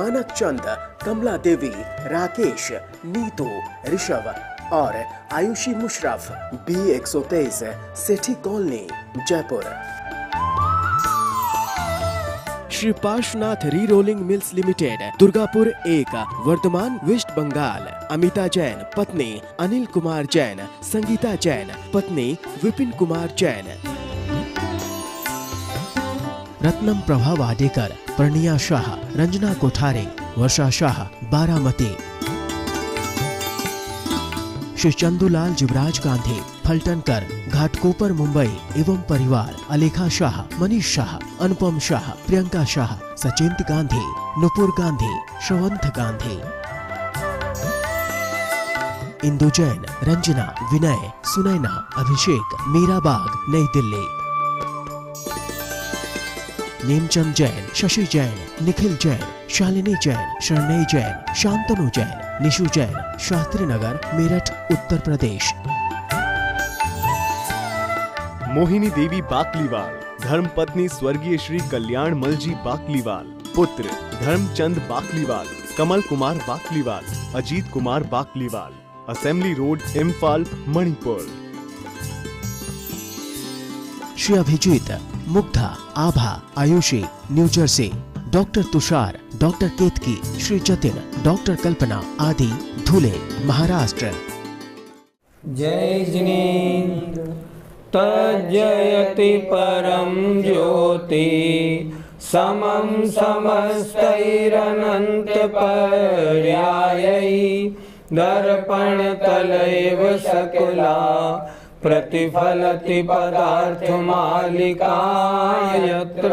मानक चंद, कमला देवी, राकेश, नीतू, ऋषभ और Ayushi Musharraf, B123, Sethi colony, Jaipur. Shri Parshwanath Re Rolling Mills Limited, Durgapur 1, Vardhaman, West Bengal. Amita Jain, पत्नी अनिल कुमार जैन, संगीता जैन, पत्नी विपिन कुमार जैन। रत्नम प्रभा वाडेकर, प्रणिया शाह, रंजना कोठारे, वर्षा शाह, बारामती। श्री चंदूलाल जुबराज गांधी, फलटनकर, घाटकोपर, मुंबई एवं परिवार। अलेखा शाह, मनीष शाह, अनुपम शाह, प्रियंका शाह, सचिंत गांधी, नुपुर गांधी, श्रवंत गांधी। इंदु जैन, रंजना, विनय, सुनैना, अभिषेक, मीराबाग, नई दिल्ली। नेमचंद जैन, शशि जैन, निखिल जैन, शालिनी जैन, शरणई जैन, शांतनु जैन, निशु जैन, शास्त्री नगर, मेरठ, उत्तर प्रदेश। मोहिनी देवी बाकलीवाल, धर्मपत्नी स्वर्गीय श्री कल्याण मलजी बाकलीवाल। पुत्र Dharamchand Bakliwal, Kamal Kumar Bakliwal, Ajit Kumar Bakliwal. Assembly Road, Imphal, Manipur. Shri Abhijit, Mugdha, Abha, Ayushi, New Jersey. Doctor Tushar, doctor Ketki, Shri Jatin, doctor Kalpana आदि, धुले, महाराष्ट्र। जय जिनेन्द्र तज्जयति परम ज्योति, समं समस्तैरनंत पर्यायै, दर्पण तलैव सकला प्रतिफलति पदार्थमालिका यत्र।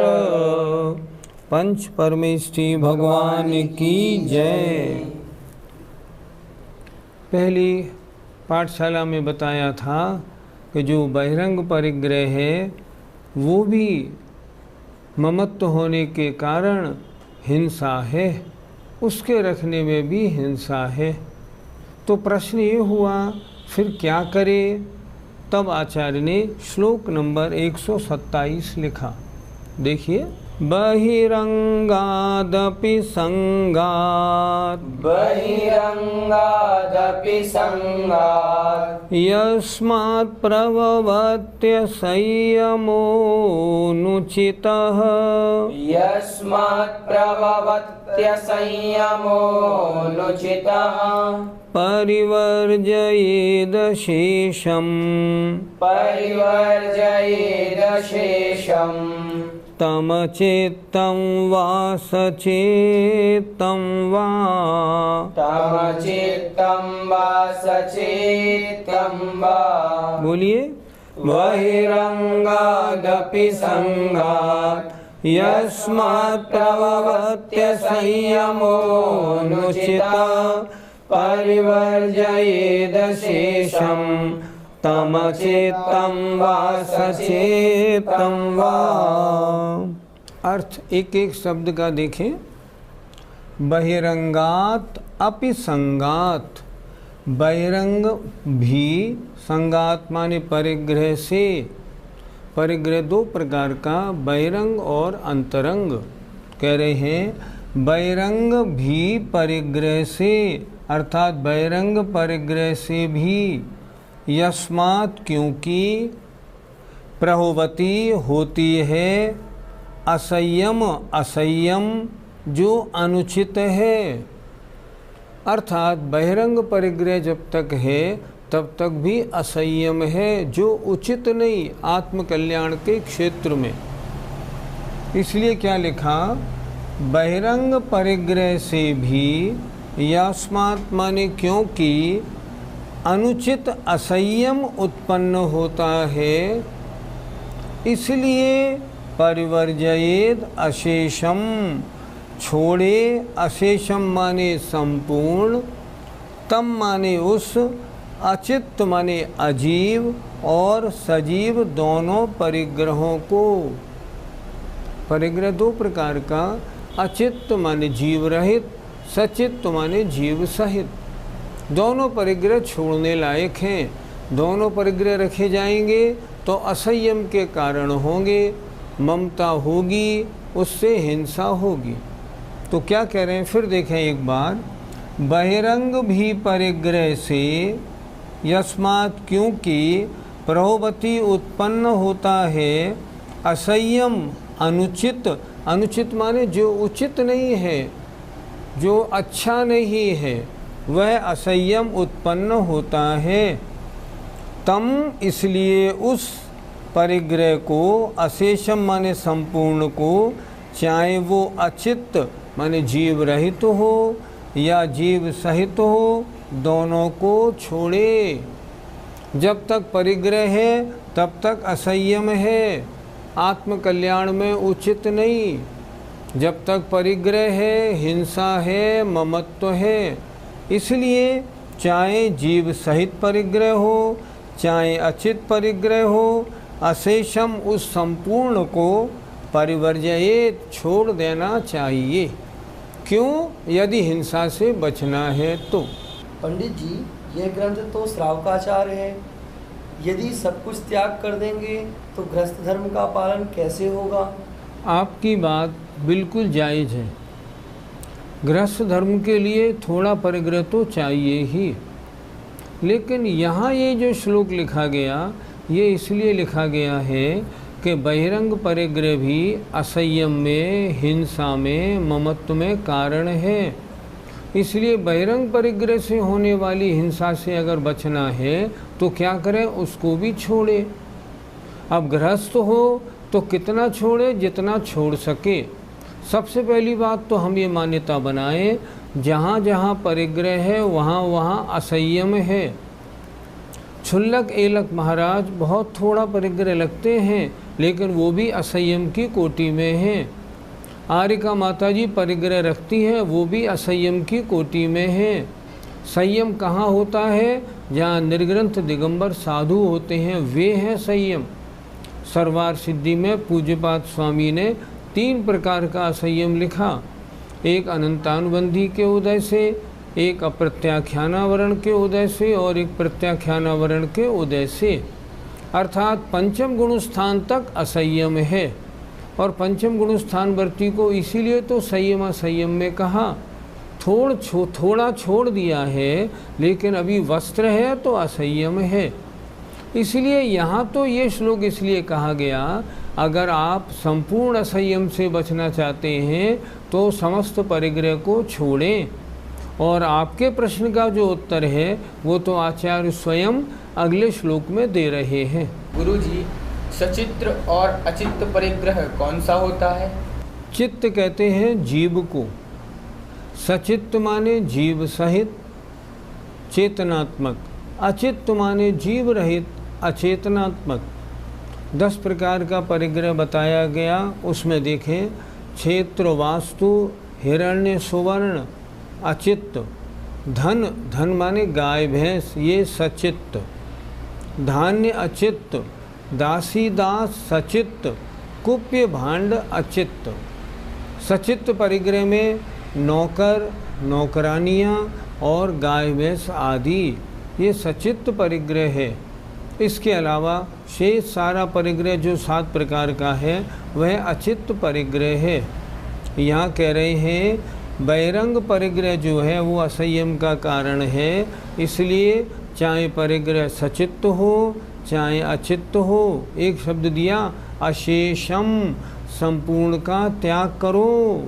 पंच परमेष्ठी भगवान की जय। पहली पाठशाला में बताया था कि जो बहिरंग परिग्रह है वो भी ममत्व होने के कारण हिंसा है, उसके रखने में भी हिंसा है। तो प्रश्न ये हुआ फिर क्या करे? तब आचार्य ने श्लोक नंबर 127 लिखा। देखिए, बहिरंगादपि संगात्, बहिरंगादपि संगात्, यस्मात् प्रभवत्य संयमोऽनुचितः, यस्मात् प्रभवत्य संयमोऽनुचितः, परिवर्जयेद शेषम्, परिवर्जयेद शेषम्, तमचेत्तं वा सचेत्तं वा, तमचेत्तं वा सचेत्तं वा। बोलिए, बहिरंगादपि संगात्, यस्मात् प्रभवत्य संयमोऽनुचितः, परिवर्जयेद शेषम्, तमचेत्तं वा सचेत्तं वा। अर्थ एक एक शब्द का देखें। बहिरंगात अपि संगात, बहिरंग भी, संगात माने परिग्रह से। परिग्रह दो प्रकार का, बहिरंग और अंतरंग। कह रहे हैं बहिरंग भी परिग्रह से, अर्थात बहिरंग परिग्रह से भी। यस्मात् क्योंकि, प्रहोवती होती है, असंयम असंयम जो अनुचित है। अर्थात बहिरंग परिग्रह जब तक है तब तक भी असंयम है, जो उचित नहीं आत्म कल्याण के क्षेत्र में। इसलिए क्या लिखा, बहिरंग परिग्रह से भी, यस्मात् माने क्योंकि, अनुचित असंयम उत्पन्न होता है, इसलिए परिवर्जयेद अशेषम, छोड़े, अशेषम माने संपूर्ण, तम माने उस, अचित्त माने अजीव और सजीव दोनों परिग्रहों को। परिग्रह दो प्रकार का, अचित्त माने जीव रहित, सचित्त माने जीव सहित। दोनों परिग्रह छोड़ने लायक हैं। दोनों परिग्रह रखे जाएंगे तो असंयम के कारण होंगे, ममता होगी, उससे हिंसा होगी। तो क्या कह रहे हैं, फिर देखें एक बार, बहिरंग भी परिग्रह से, यस्मात् क्योंकि प्रभवती उत्पन्न होता है, असंयम अनुचित, अनुचित माने जो उचित नहीं है, जो अच्छा नहीं है, वह असंयम उत्पन्न होता है। तम इसलिए उस परिग्रह को, अशेषम माने संपूर्ण को, चाहे वो अचित्त माने जीव रहित हो या जीव सहित हो, दोनों को छोड़े। जब तक परिग्रह है तब तक असंयम है, आत्मकल्याण में उचित नहीं। जब तक परिग्रह है, हिंसा है, ममत्व है। इसलिए चाहे जीव सहित परिग्रह हो, चाहे अचित परिग्रह हो, अशेषम उस संपूर्ण को परिवर्जयेत छोड़ देना चाहिए। क्यों? यदि हिंसा से बचना है तो। पंडित जी, यह ग्रंथ तो श्रावकाचार्य है, यदि सब कुछ त्याग कर देंगे तो गृहस्थ धर्म का पालन कैसे होगा? आपकी बात बिल्कुल जायज़ है। गृहस्थ धर्म के लिए थोड़ा परिग्रह तो चाहिए ही, लेकिन यहाँ ये जो श्लोक लिखा गया, ये इसलिए लिखा गया है कि बहिरंग परिग्रह भी असंयम में, हिंसा में, ममत्व में कारण है। इसलिए बहिरंग परिग्रह से होने वाली हिंसा से अगर बचना है तो क्या करें, उसको भी छोड़े। अब गृहस्थ हो तो कितना छोड़े, जितना छोड़ सके। सबसे पहली बात तो हम ये मान्यता बनाएं, जहाँ जहाँ परिग्रह है वहाँ वहाँ असंयम है। क्षुल्लक एलक महाराज बहुत थोड़ा परिग्रह लगते हैं, लेकिन वो भी असंयम की कोटि में हैं। आरिका माता जी परिग्रह रखती हैं, वो भी असंयम की कोटि में हैं। संयम कहाँ होता है? जहाँ निर्ग्रंथ दिगंबर साधु होते हैं, वे हैं संयम। सरवार सिद्धि में पूज्यपाद स्वामी ने 3 प्रकार का संयम लिखा। एक अनंतानुबंधी के उदय से, एक अप्रत्याख्यानावरण के उदय से और एक प्रत्याख्यानावरण के उदय से। अर्थात पंचम गुण स्थान तक असंयम है, और पंचम गुण स्थान वर्ती को इसीलिए तो संयम असंयम में कहा। थोड़ा छोड़ दिया है, लेकिन अभी वस्त्र है तो असंयम है। इसलिए यहाँ तो ये श्लोक इसलिए कहा गया, अगर आप संपूर्ण असंयम से बचना चाहते हैं तो समस्त परिग्रह को छोड़ें। और आपके प्रश्न का जो उत्तर है वो तो आचार्य स्वयं अगले श्लोक में दे रहे हैं। गुरुजी, सचित्र और अचित्त परिग्रह कौन सा होता है? चित्त कहते हैं जीव को, सचित्त माने जीव सहित चेतनात्मक, अचित्त माने जीव रहित अचेतनात्मक। 10 प्रकार का परिग्रह बताया गया। उसमें देखें, क्षेत्र वास्तु, हिरण्य सुवर्ण अचित्त, धन, धन माने गाय भैंस, ये सचित्त, धान्य अचित्त, दासी दास सचित्त, कुप्य भांड अचित्त। सचित्त परिग्रह में नौकर, नौकरानियाँ और गाय भैंस आदि, ये सचित्त परिग्रह है। इसके अलावा शेष सारा परिग्रह जो 7 प्रकार का है वह अचित्त परिग्रह है। यहाँ कह रहे हैं बहिरंग परिग्रह जो है वो असंयम का कारण है। इसलिए चाहे परिग्रह सचित्त हो चाहे अचित्त हो, एक शब्द दिया अशेषम, संपूर्ण का त्याग करो।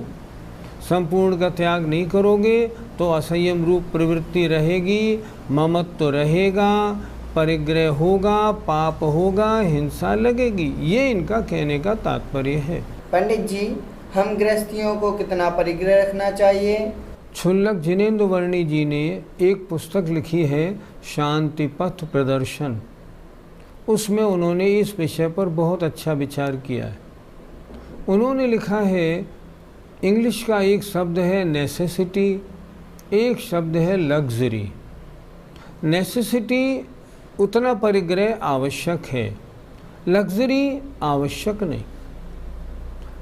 संपूर्ण का त्याग नहीं करोगे तो असंयम रूप प्रवृत्ति रहेगी, ममत्व रहेगा, परिग्रह होगा, पाप होगा, हिंसा लगेगी। ये इनका कहने का तात्पर्य है। पंडित जी, हम गृहस्थियों को कितना परिग्रह रखना चाहिए? क्षुल्लक जिनेन्द्र वर्णी जी ने एक पुस्तक लिखी है शांति पथ प्रदर्शन। उसमें उन्होंने इस विषय पर बहुत अच्छा विचार किया है। उन्होंने लिखा है, इंग्लिश का एक शब्द है नेसेसिटी, एक शब्द है लग्जरी। नेसेसिटी उतना परिग्रह आवश्यक है, लग्जरी आवश्यक नहीं।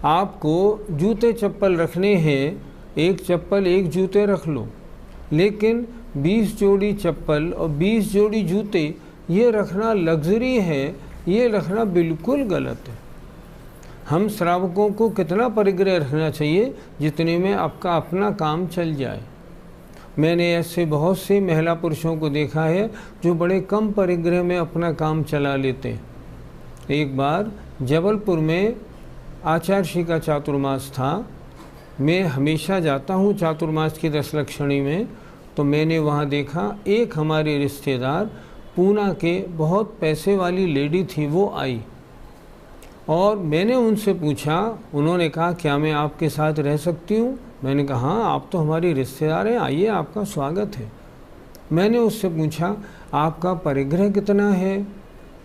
आपको जूते चप्पल रखने हैं, एक चप्पल एक जूते रख लो, लेकिन 20 जोड़ी चप्पल और 20 जोड़ी जूते ये रखना लग्जरी है, ये रखना बिल्कुल गलत है। हम श्रावकों को कितना परिग्रह रखना चाहिए जितने में आपका अपना काम चल जाए। मैंने ऐसे बहुत से महिला पुरुषों को देखा है जो बड़े कम परिग्रह में अपना काम चला लेते हैं। एक बार जबलपुर में आचार्य का चातुर्मास था। मैं हमेशा जाता हूँ चातुर्मास की दशलक्षणी में, तो मैंने वहाँ देखा एक हमारे रिश्तेदार पूना के बहुत पैसे वाली लेडी थी, वो आई और मैंने उनसे पूछा, उन्होंने कहा क्या मैं आपके साथ रह सकती हूँ? मैंने कहा हाँ, आप तो हमारी रिश्तेदार हैं, आइए आपका स्वागत है। मैंने उससे पूछा आपका परिग्रह कितना है,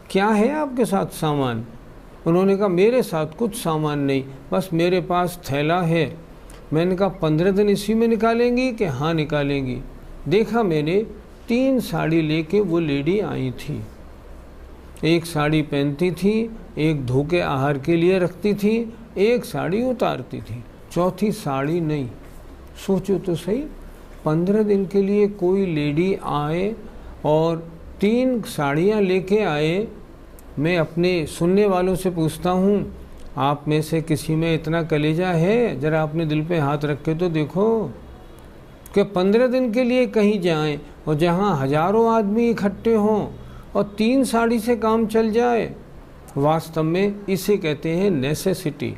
क्या है आपके साथ सामान? उन्होंने कहा मेरे साथ कुछ सामान नहीं, बस मेरे पास थैला है। मैंने कहा 15 दिन इसी में निकालेंगी कि हाँ निकालेंगी। देखा मैंने 3 साड़ी लेके वो लेडी आई थी। एक साड़ी पहनती थी, एक धोके आहार के लिए रखती थी, एक साड़ी उतारती थी, चौथी साड़ी नहीं। सोचो तो सही, 15 दिन के लिए कोई लेडी आए और 3 साड़ियाँ लेके आए। मैं अपने सुनने वालों से पूछता हूँ, आप में से किसी में इतना कलेजा है? ज़रा अपने दिल पे हाथ रख के तो देखो कि 15 दिन के लिए कहीं जाएं और जहाँ हजारों आदमी इकट्ठे हों और 3 साड़ी से काम चल जाए। वास्तव में इसे कहते हैं नेसेसिटी।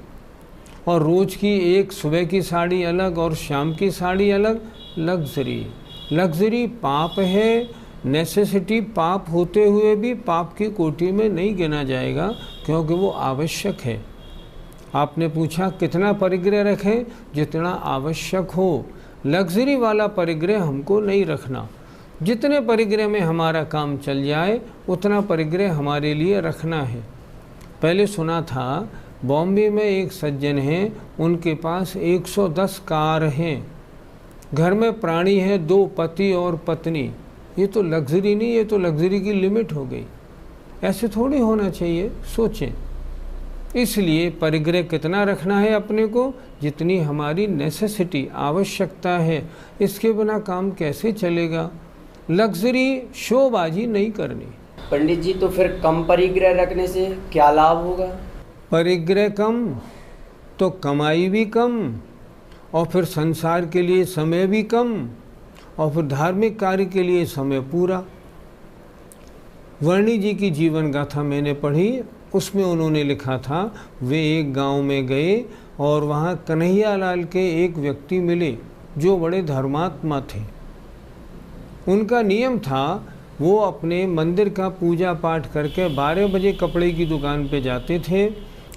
और रोज़ की एक सुबह की साड़ी अलग और शाम की साड़ी अलग, लग्जरी। लग्जरी पाप है, नेसेसिटी पाप होते हुए भी पाप की कोटि में नहीं गिना जाएगा क्योंकि वो आवश्यक है। आपने पूछा कितना परिग्रह रखें? जितना आवश्यक हो। लग्जरी वाला परिग्रह हमको नहीं रखना। जितने परिग्रह में हमारा काम चल जाए उतना परिग्रह हमारे लिए रखना है। पहले सुना था बॉम्बे में एक सज्जन हैं, उनके पास 110 कार हैं, घर में प्राणी है 2 पति और पत्नी। ये तो लग्जरी नहीं, ये तो लग्जरी की लिमिट हो गई। ऐसे थोड़ी होना चाहिए, सोचें। इसलिए परिग्रह कितना रखना है अपने को? जितनी हमारी नेसेसिटी, आवश्यकता है। इसके बिना काम कैसे चलेगा? लग्जरी शोबाजी नहीं करनी। पंडित जी, तो फिर कम परिग्रह रखने से क्या लाभ होगा? परिग्रह कम तो कमाई भी कम, और फिर संसार के लिए समय भी कम, और फिर धार्मिक कार्य के लिए समय पूरा। वर्णी जी की जीवन गाथा मैंने पढ़ी, उसमें उन्होंने लिखा था वे एक गांव में गए और वहाँ कन्हैया लाल के एक व्यक्ति मिले जो बड़े धर्मात्मा थे। उनका नियम था वो अपने मंदिर का पूजा पाठ करके 12 बजे कपड़े की दुकान पे जाते थे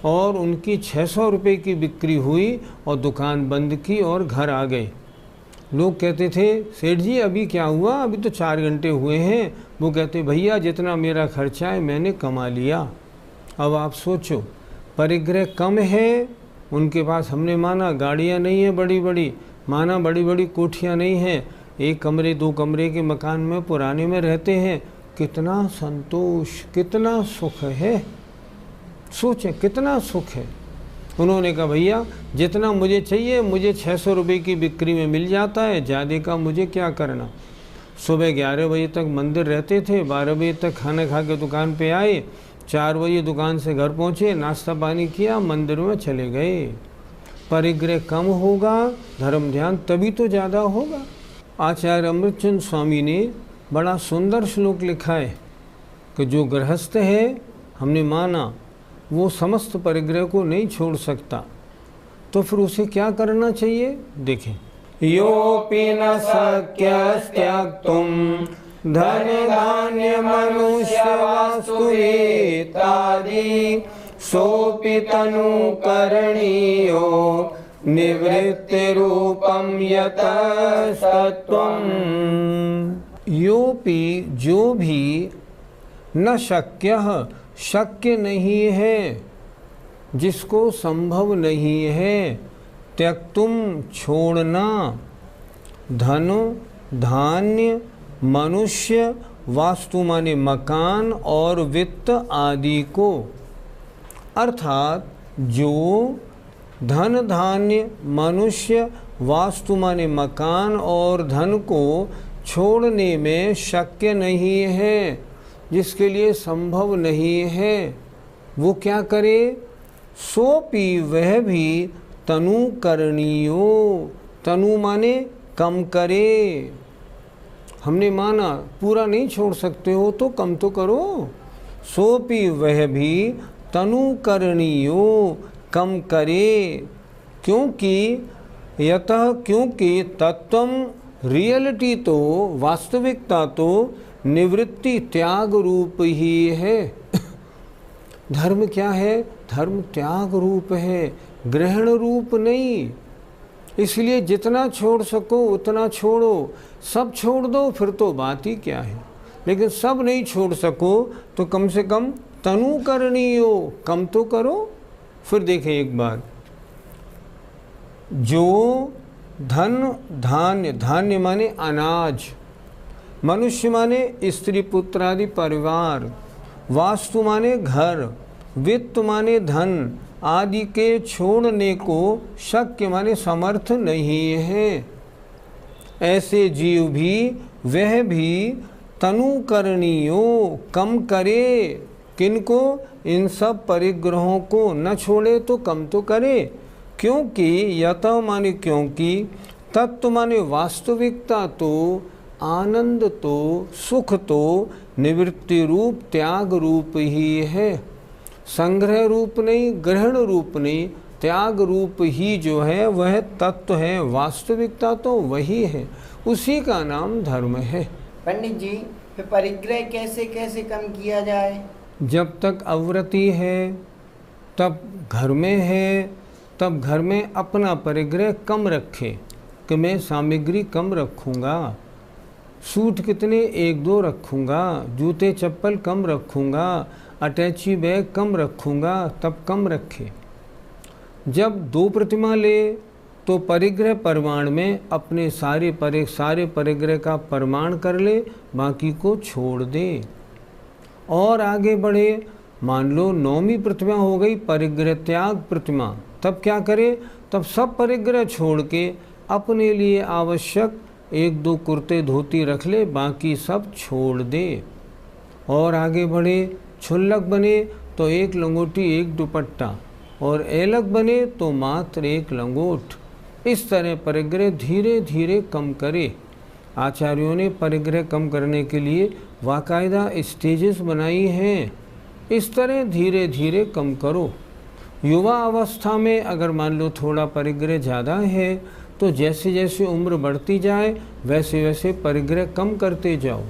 और उनकी 600 रुपये की बिक्री हुई और दुकान बंद की और घर आ गए। लोग कहते थे सेठ जी अभी क्या हुआ, अभी तो 4 घंटे हुए हैं। वो कहते भैया जितना मेरा खर्चा है मैंने कमा लिया। अब आप सोचो, परिग्रह कम है उनके पास, हमने माना गाड़ियाँ नहीं है बड़ी बड़ी, माना बड़ी बड़ी कोठियाँ नहीं हैं, 1 कमरे 2 कमरे के मकान में पुराने में रहते हैं। कितना संतोष, कितना सुख है, सोचें कितना सुख है। उन्होंने कहा भैया जितना मुझे चाहिए, मुझे 600 रुपये की बिक्री में मिल जाता है, ज़्यादा का मुझे क्या करना। सुबह 11 बजे तक मंदिर रहते थे, 12 बजे तक खाना खा के दुकान पे आए, 4 बजे दुकान से घर पहुँचे, नाश्ता पानी किया, मंदिर में चले गए। परिग्रह कम होगा, धर्म ध्यान तभी तो ज़्यादा होगा। आचार्य अमृतचंद स्वामी ने बड़ा सुंदर श्लोक लिखा है कि जो गृहस्थ है, हमने माना वो समस्त परिग्रह को नहीं छोड़ सकता, तो फिर उसे क्या करना चाहिए? देखें, योपि न शक्यस्त्यक्तुं धन धान्य मनुष्य वास्तु इत्यादि सोपि तनु करणीयो निवृत्ति रूपम यतस्तत्वम्। योपि जो भी न शक्यः शक्य नहीं है, जिसको संभव नहीं है, त्यक्तुम छोड़ना, धन धान्य मनुष्य वास्तु माने मकान और वित्त आदि को। अर्थात जो धन धान्य मनुष्य वास्तु माने मकान और धन को छोड़ने में शक्य नहीं है, जिसके लिए संभव नहीं है, वो क्या करे? सोपि वह भी तनु करणीयो, तनु माने कम करे। हमने माना पूरा नहीं छोड़ सकते हो तो कम तो करो। सोपि वह भी तनु करणीयो, कम करे। क्योंकि यतः क्योंकि तत्वम रियलिटी तो, वास्तविकता तो निवृत्ति त्याग रूप ही है। धर्म क्या है? धर्म त्याग रूप है, ग्रहण रूप नहीं। इसलिए जितना छोड़ सको उतना छोड़ो। सब छोड़ दो फिर तो बात ही क्या है। लेकिन सब नहीं छोड़ सको तो कम से कम तनु करनी हो, कम तो करो। फिर देखें एक बार, जो धन धान्य, धान्य माने अनाज, मनुष्य माने स्त्री पुत्र आदि परिवार, वास्तु माने घर, वित्त माने धन आदि के छोड़ने को शक्य माने समर्थ नहीं है। ऐसे जीव भी वह भी तनु करणीयो, कम करे। किनको? इन सब परिग्रहों को न छोड़े तो कम तो करे। क्योंकि यतः माने क्योंकि, तत्व माने वास्तविकता तो, आनंद तो, सुख तो निवृत्ति रूप त्याग रूप ही है। संग्रह रूप नहीं, ग्रहण रूप नहीं, त्याग रूप ही जो है वह तत्व है। वास्तविकता तो वही है, उसी का नाम धर्म है। पंडित जी, फिर परिग्रह कैसे कैसे कम किया जाए? जब तक अवृत्ति है, तब घर में है, तब घर में अपना परिग्रह कम रखे कि मैं सामग्री कम रखूँगा, सूट कितने 1-2 रखूँगा, जूते चप्पल कम रखूँगा, अटैची बैग कम रखूँगा, तब कम रखे। जब 2 प्रतिमा ले तो परिग्रह प्रमाण में अपने सारे परिग्रह का प्रमाण कर ले, बाकी को छोड़ दे। और आगे बढ़े, मान लो 9वीं प्रतिमा हो गई परिग्रह त्याग प्रतिमा, तब क्या करे? तब सब परिग्रह छोड़ के अपने लिए आवश्यक 1-2 कुर्ते धोती रख ले, बाकी सब छोड़ दे। और आगे बढ़े, छुल्लक बने तो 1 लंगोटी 1 दुपट्टा, और ऐलक बने तो मात्र 1 लंगोट। इस तरह परिग्रह धीरे धीरे कम करे। आचार्यों ने परिग्रह कम करने के लिए बाकायदा स्टेजेस बनाई हैं। इस तरह धीरे धीरे कम करो। युवा अवस्था में अगर मान लो थोड़ा परिग्रह ज़्यादा है तो जैसे जैसे उम्र बढ़ती जाए वैसे वैसे परिग्रह कम करते जाओ।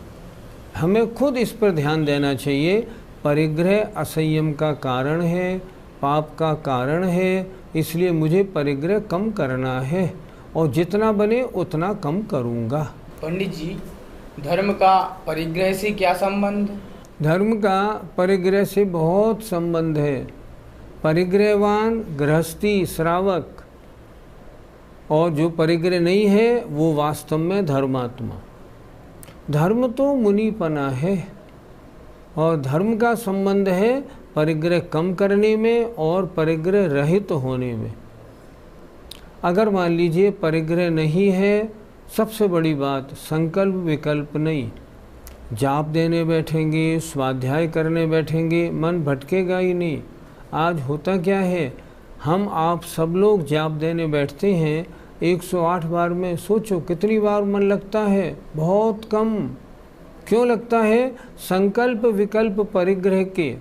हमें खुद इस पर ध्यान देना चाहिए। परिग्रह असंयम का कारण है, पाप का कारण है, इसलिए मुझे परिग्रह कम करना है और जितना बने उतना कम करूँगा। पंडित जी, धर्म का परिग्रह से क्या संबंध? धर्म का परिग्रह से बहुत संबंध है। परिग्रहवान गृहस्थी श्रावक, और जो परिग्रह नहीं है वो वास्तव में धर्मात्मा। धर्म तो मुनिपना है और धर्म का संबंध है परिग्रह कम करने में और परिग्रह रहित होने में। अगर मान लीजिए परिग्रह नहीं है, सबसे बड़ी बात संकल्प विकल्प नहीं, जाप देने बैठेंगे, स्वाध्याय करने बैठेंगे, मन भटकेगा ही नहीं। आज होता क्या है, हम आप सब लोग जाप देने बैठते हैं 108 बार में, सोचो कितनी बार मन लगता है? बहुत कम। क्यों लगता है? संकल्प विकल्प परिग्रह के।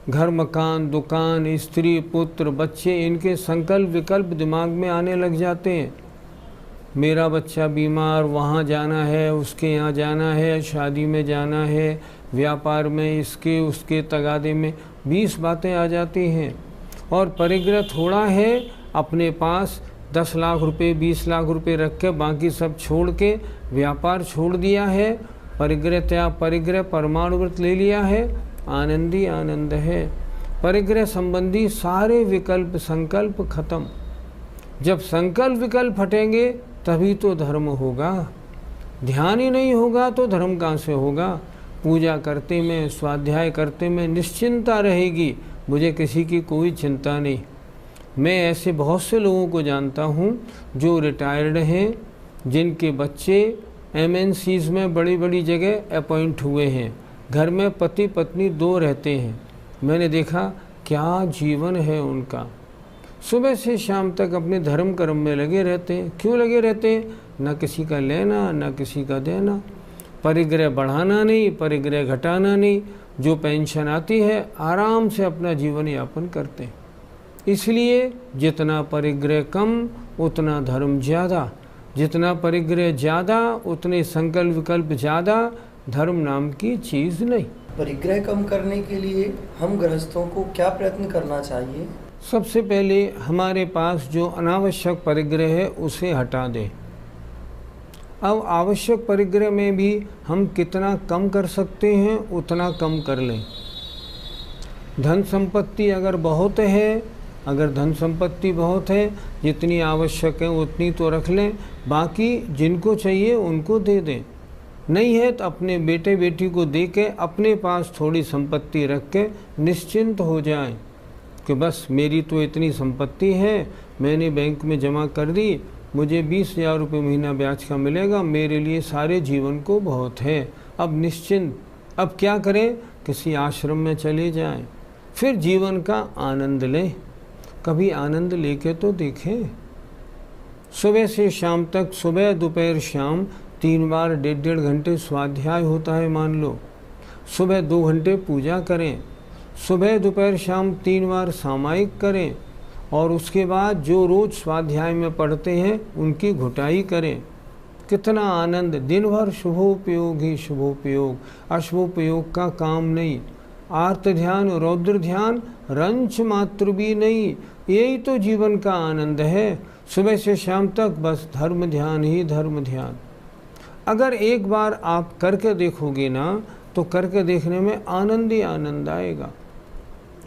घर मकान दुकान स्त्री पुत्र बच्चे, इनके संकल्प विकल्प दिमाग में आने लग जाते हैं। मेरा बच्चा बीमार, वहाँ जाना है, उसके यहाँ जाना है, शादी में जाना है, व्यापार में, इसके उसके तगादे में 20 बातें आ जाती हैं। और परिग्रह थोड़ा है, अपने पास 10 लाख रुपए 20 लाख रुपए रख के बाकी सब छोड़ के व्यापार छोड़ दिया है, परिग्रह त्याग परिग्रह परमाणु व्रत ले लिया है, आनंदी आनंद है। परिग्रह संबंधी सारे विकल्प संकल्प खत्म। जब संकल्प विकल्प हटेंगे तभी तो धर्म होगा। ध्यान ही नहीं होगा तो धर्म कहाँ से होगा? पूजा करते में, स्वाध्याय करते में निश्चिंता रहेगी, मुझे किसी की कोई चिंता नहीं। मैं ऐसे बहुत से लोगों को जानता हूँ जो रिटायर्ड हैं, जिनके बच्चे MNCs में बड़ी बड़ी जगह अपॉइंट हुए हैं, घर में पति पत्नी 2 रहते हैं। मैंने देखा क्या जीवन है उनका। सुबह से शाम तक अपने धर्म कर्म में लगे रहते हैं। क्यों लगे रहते हैं? न किसी का लेना न किसी का देना, परिग्रह बढ़ाना नहीं, परिग्रह घटाना नहीं। जो पेंशन आती है आराम से अपना जीवन यापन करते हैं। इसलिए जितना परिग्रह कम उतना धर्म ज़्यादा, जितना परिग्रह ज़्यादा उतने संकल्प विकल्प ज़्यादा, धर्म नाम की चीज़ नहीं। परिग्रह कम करने के लिए हम गृहस्थों को क्या प्रयत्न करना चाहिए? सबसे पहले हमारे पास जो अनावश्यक परिग्रह है उसे हटा दें। अब आवश्यक परिग्रह में भी हम कितना कम कर सकते हैं उतना कम कर लें। धन संपत्ति अगर बहुत है, अगर धन संपत्ति बहुत है, जितनी आवश्यक है उतनी तो रख लें, बाकी जिनको चाहिए उनको दे दें। नहीं है तो अपने बेटे बेटी को दे के अपने पास थोड़ी संपत्ति रख के निश्चिंत हो जाएं कि बस मेरी तो इतनी संपत्ति है, मैंने बैंक में जमा कर दी, मुझे 20,000 रुपये महीना ब्याज का मिलेगा, मेरे लिए सारे जीवन को बहुत है। अब निश्चिंत, अब क्या करें? किसी आश्रम में चले जाएं, फिर जीवन का आनंद लें। कभी आनंद लेके तो देखें। सुबह से शाम तक, सुबह दोपहर शाम 3 बार 1.5 घंटे स्वाध्याय होता है मान लो। सुबह 2 घंटे पूजा करें, सुबह दोपहर शाम 3 बार सामायिक करें, और उसके बाद जो रोज़ स्वाध्याय में पढ़ते हैं उनकी घुटाई करें। कितना आनंद! दिन भर शुभोपयोग ही शुभोपयोग, अशुभोपयोग का काम नहीं। आर्त ध्यान, रौद्र ध्यान, रंच मात्र भी नहीं। यही तो जीवन का आनंद है। सुबह से शाम तक बस धर्म ध्यान ही धर्म ध्यान। अगर एक बार आप करके देखोगे ना, तो करके देखने में आनंद ही आनंद आएगा।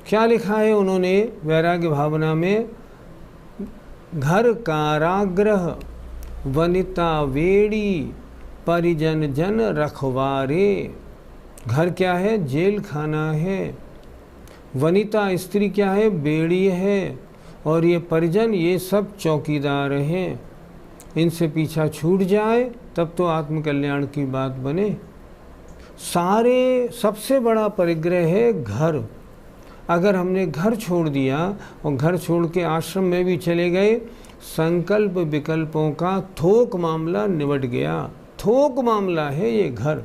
क्या लिखा है उन्होंने वैराग्य भावना में? घर कारागृह वनिता वेड़ी परिजन जन रखवारे। घर क्या है? जेल खाना है। वनिता स्त्री क्या है? बेड़ी है। और ये परिजन, ये सब चौकीदार हैं। इनसे पीछा छूट जाए तब तो आत्मकल्याण की बात बने। सबसे बड़ा परिग्रह है घर। अगर हमने घर छोड़ दिया और घर छोड़ के आश्रम में भी चले गए, संकल्प विकल्पों का थोक मामला निबट गया। थोक मामला है ये घर।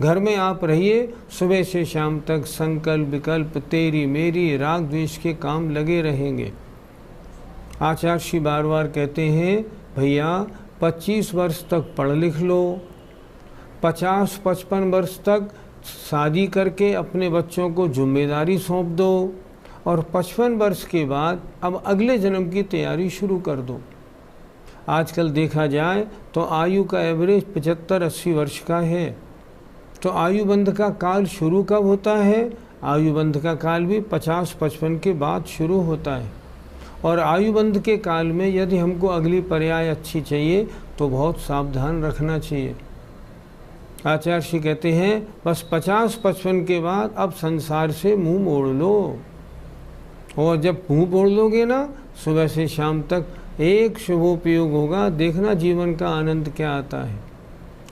घर में आप रहिए, सुबह से शाम तक संकल्प विकल्प, तेरी मेरी, राग द्वेष के काम लगे रहेंगे। आचार्य श्री बार बार कहते हैं, भैया 25 वर्ष तक पढ़ लिख लो, 50-55 वर्ष तक शादी करके अपने बच्चों को जिम्मेदारी सौंप दो, और 55 वर्ष के बाद अब अगले जन्म की तैयारी शुरू कर दो। आजकल देखा जाए तो आयु का एवरेज 75-80 वर्ष का है। तो आयुबंध का काल शुरू कब होता है? आयुबंध का काल भी 50-55 के बाद शुरू होता है। और आयुबंध के काल में यदि हमको अगली पर्याय अच्छी चाहिए तो बहुत सावधान रखना चाहिए। आचार्य श्री कहते हैं, बस 50-55 के बाद अब संसार से मुंह मोड़ लो। और जब मुंह मोड़ लोगे ना, सुबह से शाम तक एक शुभोपयोग होगा। देखना जीवन का आनंद क्या आता है।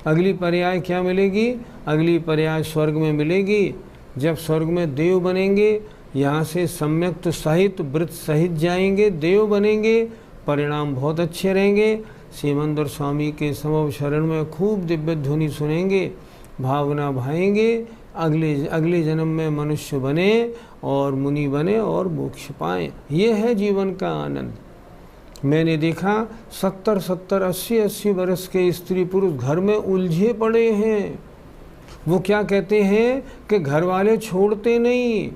अगली पर्याय क्या मिलेगी? अगली पर्याय स्वर्ग में मिलेगी। जब स्वर्ग में देव बनेंगे, यहाँ से सम्यक तो सहित व्रत सहित जाएंगे, देव बनेंगे, परिणाम बहुत अच्छे रहेंगे। सीमंदर स्वामी के समव शरण में खूब दिव्य ध्वनि सुनेंगे, भावना भाएंगे, अगले जन्म में मनुष्य बने और मुनि बने और मोक्ष पाएं। ये है जीवन का आनंद। मैंने देखा 70-70, 80-80 वर्ष के स्त्री पुरुष घर में उलझे पड़े हैं। वो क्या कहते हैं कि घर वाले छोड़ते नहीं।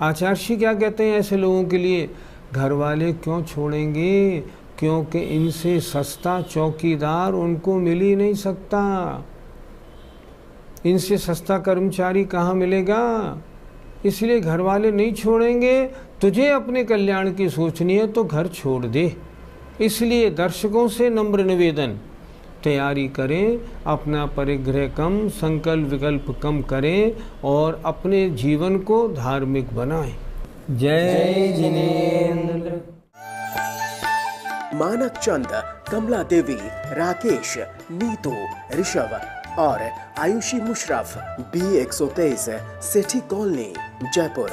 आचार्य क्या कहते हैं ऐसे लोगों के लिए? घर वाले क्यों छोड़ेंगे? क्योंकि इनसे सस्ता चौकीदार उनको मिल ही नहीं सकता। इनसे सस्ता कर्मचारी कहाँ मिलेगा? इसलिए घर वाले नहीं छोड़ेंगे। तुझे अपने कल्याण की सोचनी है तो घर छोड़ दे। इसलिए दर्शकों से नम्र निवेदन, तैयारी करें, अपना परिग्रह कम, संकल्प विकल्प कम करें और अपने जीवन को धार्मिक बनाएं। जय जिनेंद्र। मानक चंद, कमला देवी, राकेश, नीतू, ऋषभ और Ayushi Musharraf, B123, Sethi colony, Jaipur.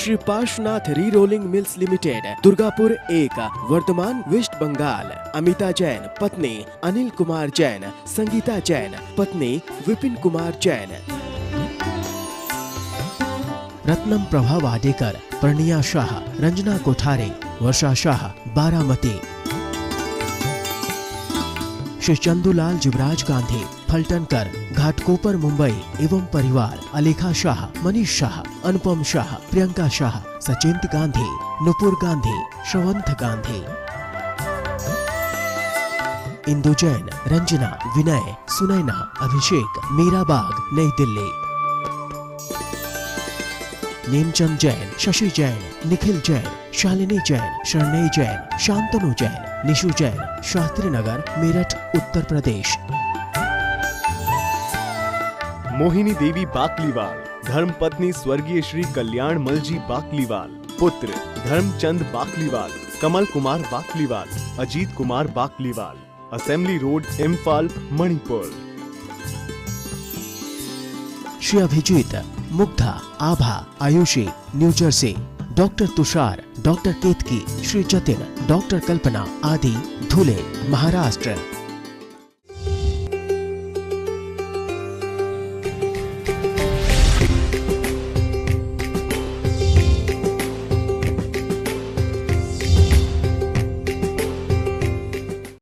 Shri Parshwanath Re Rolling Mills Limited, Durgapur 1, Vardhaman, West Bengal. Amita Jain पत्नी अनिल कुमार जैन, संगीता जैन पत्नी विपिन कुमार जैन। रत्नम प्रभा वाडेकर, प्रणिया शाह, रंजना कोठारे, वर्षा शाह, बारामती। श्री चंदूलाल जुबराज गांधी, फलटनकर, घाटकोपर, मुंबई एवं परिवार। अलेखा शाह, मनीष शाह, अनुपम शाह, प्रियंका शाह, सचिंत गांधी, नुपुर गांधी, श्रवंत गांधी। इंदु जैन, रंजना, विनय, सुनैना, अभिषेक, मीराबाग, नई दिल्ली। नेमचंद जैन, शशि जैन, निखिल जैन, शालिनी जैन, शरणय जैन, शांतनु जैन, निशु जैन, शास्त्री नगर, मेरठ, उत्तर प्रदेश। मोहिनी देवी बाकलीवाल, धर्मपत्नी स्वर्गीय श्री कल्याण मलजी बाकलीवाल। पुत्र Dharamchand Bakliwal, Kamal Kumar Bakliwal, Ajit Kumar Bakliwal. Assembly Road, Imphal, Manipur. Shri Abhijit, Mugdha, Abha, Ayushi, New Jersey. Doctor Tushar, doctor Ketki, Shri Jatin, doctor Kalpana आदि, धुले, महाराष्ट्र।